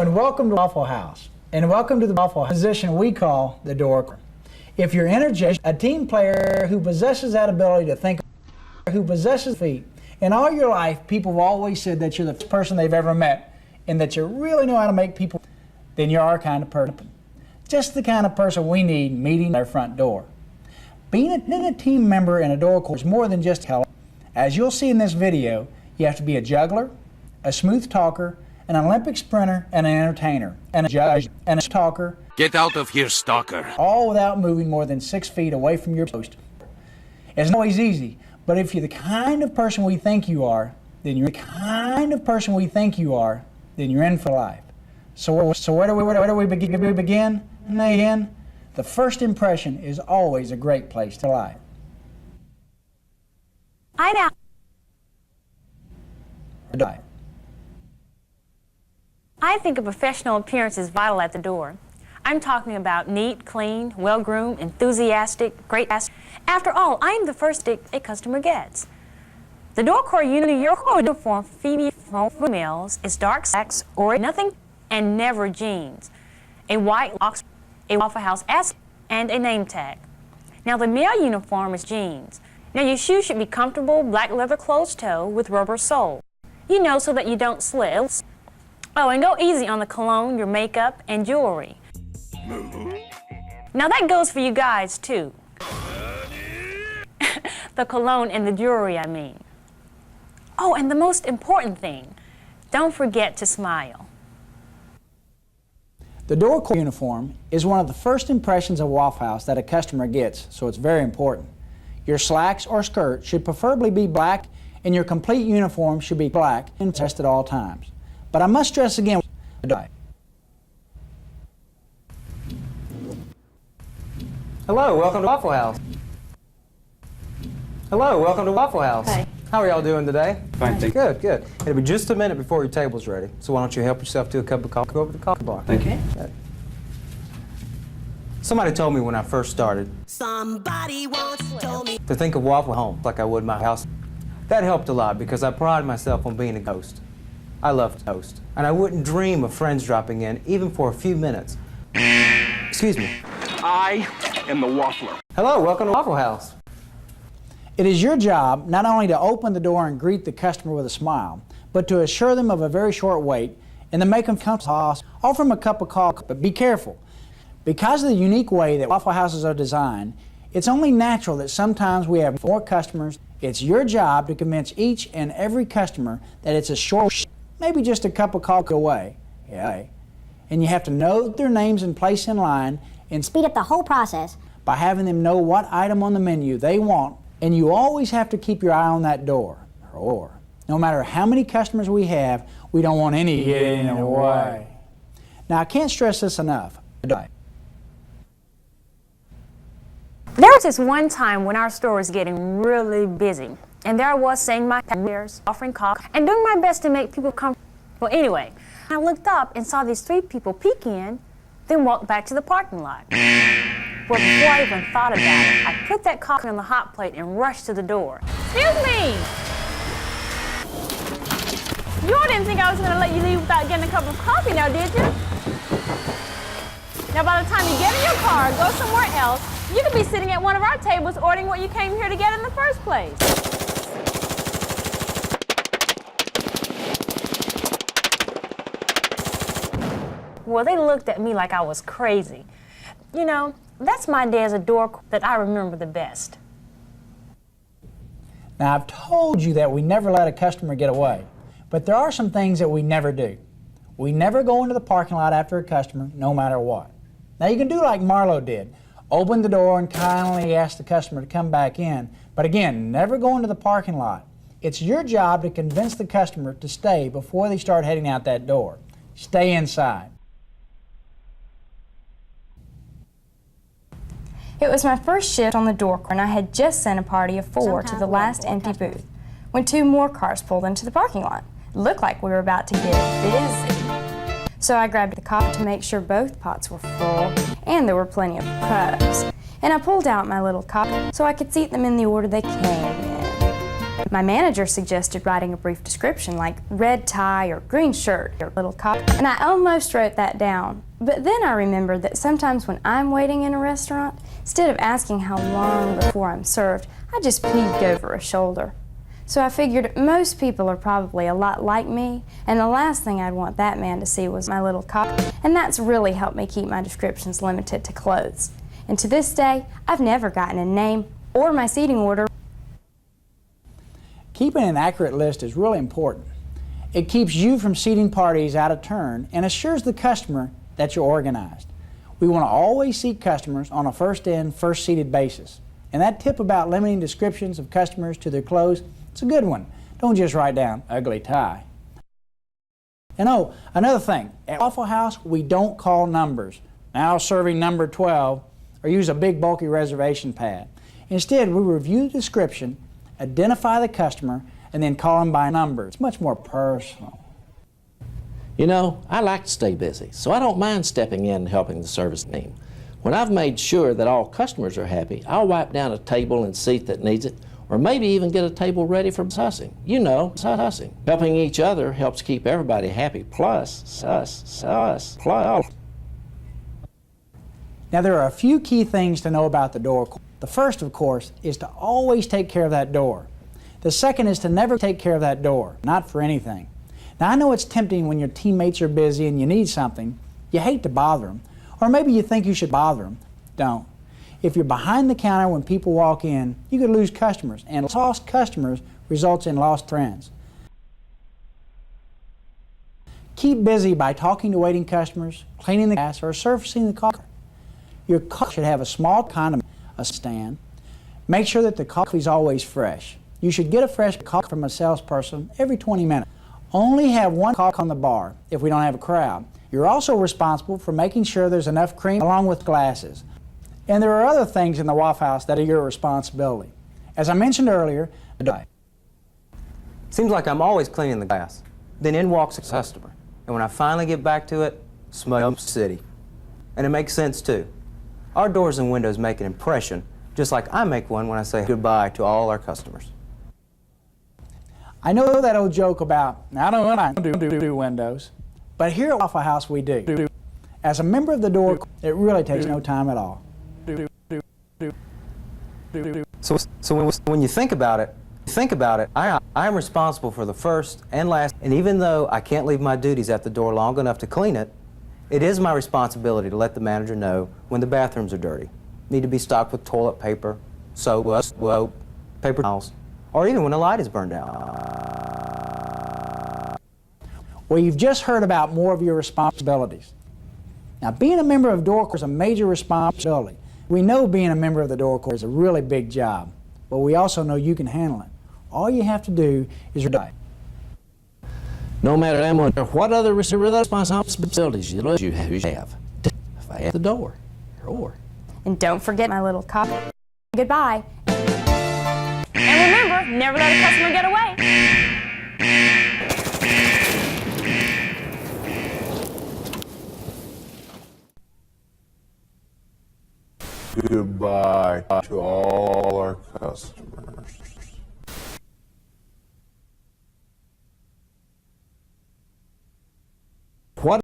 and welcome to Waffle House. And welcome to the Waffle House position we call the Dork. If you're energetic, a team player who possesses that ability to think, who possesses feet. In all your life, people have always said that you're the first person they've ever met and that you really know how to make people, then you're our kind of person. Just the kind of person we need meeting our front door. Being a team member in a door corps is more than just help. As you'll see in this video, you have to be a juggler, a smooth talker, an Olympic sprinter, and an entertainer, and a judge, and a talker. Get out of here, stalker. All without moving more than 6 feet away from your post. It's not always easy, but if you're the kind of person we think you are, then you're in for life. So where do we begin? Again, the first impression is always a great place to lie. I think a professional appearance is vital at the door. I'm talking about neat, clean, well-groomed, enthusiastic, great. After all, I'm the first a customer gets. The door corps uniform for females is dark slacks or nothing and never jeans, a white ox, a Waffle House S, and a name tag. Now the male uniform is jeans. Now your shoes should be comfortable black leather closed toe with rubber sole. You know, so that you don't slip. Oh, and go easy on the cologne, your makeup, and jewelry. Now that goes for you guys too. The cologne and the jewelry, I mean. Oh, and the most important thing, don't forget to smile. The door corps uniform is one of the first impressions of Waffle House that a customer gets, so it's very important. Your slacks or skirt should preferably be black, and your complete uniform should be black and dressed at all times. But I must stress again, Hello, welcome to Waffle House. Hello, welcome to Waffle House. Hi. How are y'all doing today? Fine, thank you. Good, good. It'll be just a minute before your table's ready. So why don't you help yourself to a cup of coffee? Go over to the coffee bar. Thank you. Good. Somebody told me when I first started Somebody once told me to think of Waffle Home like I would my house. That helped a lot because I pride myself on being a host. I love to host, and I wouldn't dream of friends dropping in even for a few minutes. Excuse me. I am the waffler. Hello, welcome to Waffle House. it is your job not only to open the door and greet the customer with a smile, but to assure them of a very short wait and to make them comfortable. Offer them a cup of coffee, but be careful. Because of the unique way that Waffle Houses are designed, it's only natural that sometimes we have more customers. It's your job to convince each and every customer that it's a short, maybe just a cup of coffee away. Yeah. And you have to note their names and place in line and speed up the whole process by having them know what item on the menu they want. And you always have to keep your eye on that door. Or no matter how many customers we have, we don't want any getting in the way. Now I can't stress this enough. There was this one time when our store was getting really busy, and there I was saying my prayers, offering coffee, and doing my best to make people comfortable. Well, anyway, I looked up and saw these three people peek in, then walk back to the parking lot. Well, before I even thought about it, I put that coffee on the hot plate and rushed to the door. Excuse me! You all didn't think I was going to let you leave without getting a cup of coffee now, did you? Now, by the time you get in your car or go somewhere else, you could be sitting at one of our tables ordering what you came here to get in the first place. Well, they looked at me like I was crazy. You know, that's my day as a dork that I remember the best. Now I've told you that we never let a customer get away, but there are some things that we never do. We never go into the parking lot after a customer, no matter what. Now you can do like Marlo did. Open the door and kindly ask the customer to come back in. But again, never go into the parking lot. It's your job to convince the customer to stay before they start heading out that door. Stay inside. It was my first shift on the door and I had just sent a party of 4 to the last empty booth when 2 more cars pulled into the parking lot. It looked like we were about to get busy. So I grabbed the coffee to make sure both pots were full and there were plenty of cups. And I pulled out my little cup so I could seat them in the order they came in. My manager suggested writing a brief description like red tie or green shirt or little cop, and I almost wrote that down. But then I remembered that sometimes when I'm waiting in a restaurant, instead of asking how long before I'm served, I just peeked over a shoulder. So I figured most people are probably a lot like me, and the last thing I'd want that man to see was my little cop, and that's really helped me keep my descriptions limited to clothes. And to this day, I've never gotten a name or my seating order. Keeping an accurate list is really important. It keeps you from seating parties out of turn and assures the customer that you're organized. We want to always seat customers on a first-in, first-seated basis. And that tip about limiting descriptions of customers to their clothes, it's a good one. Don't just write down ugly tie. And oh, another thing, at Waffle House, we don't call numbers. Now serving number 12, or use a big bulky reservation pad. Instead, we review the description, identify the customer, and then call them by number. It's much more personal. You know, I like to stay busy, so I don't mind stepping in and helping the service team. When I've made sure that all customers are happy, I'll wipe down a table and seat that needs it, or maybe even get a table ready for sussing. You know, sussing. Helping each other helps keep everybody happy, plus plus. Now there are a few key things to know about the door. The first, of course, is to always take care of that door. The second is to never take care of that door, not for anything. Now I know it's tempting when your teammates are busy and you need something, you hate to bother them, or maybe you think you should bother them. Don't. If you're behind the counter when people walk in, you could lose customers, and lost customers results in lost friends. Keep busy by talking to waiting customers, cleaning the gas, or surfacing the car. Your car should have a small condiment stand. Make sure that the coffee is always fresh. You should get a fresh coffee from a salesperson every 20 minutes. Only have one coffee on the bar if we don't have a crowd. You're also responsible for making sure there's enough cream along with glasses. And there are other things in the Waffle House that are your responsibility. As I mentioned earlier, Seems like I'm always cleaning the glass. Then in walks a customer. And when I finally get back to it, smell city. And it makes sense too. Our doors and windows make an impression, just like I make one when I say goodbye to all our customers. I know that old joke about, I don't do windows, but here at Waffle House we do. As a member of the door, it really takes no time at all. So when you think about it, I am responsible for the first and last, and even though I can't leave my duties at the door long enough to clean it, it is my responsibility to let the manager know when the bathrooms are dirty, need to be stocked with toilet paper, soap, paper towels, or even when the light is burned out. Well, you've just heard about more of your responsibilities. Now, being a member of Dork is a major responsibility. We know being a member of the Dork is a really big job, but we also know you can handle it. All you have to do is die. No matter what other responsibilities you have, if I have the door. And don't forget my little cop. Goodbye. And remember, never let a customer get away. Goodbye to all our customers.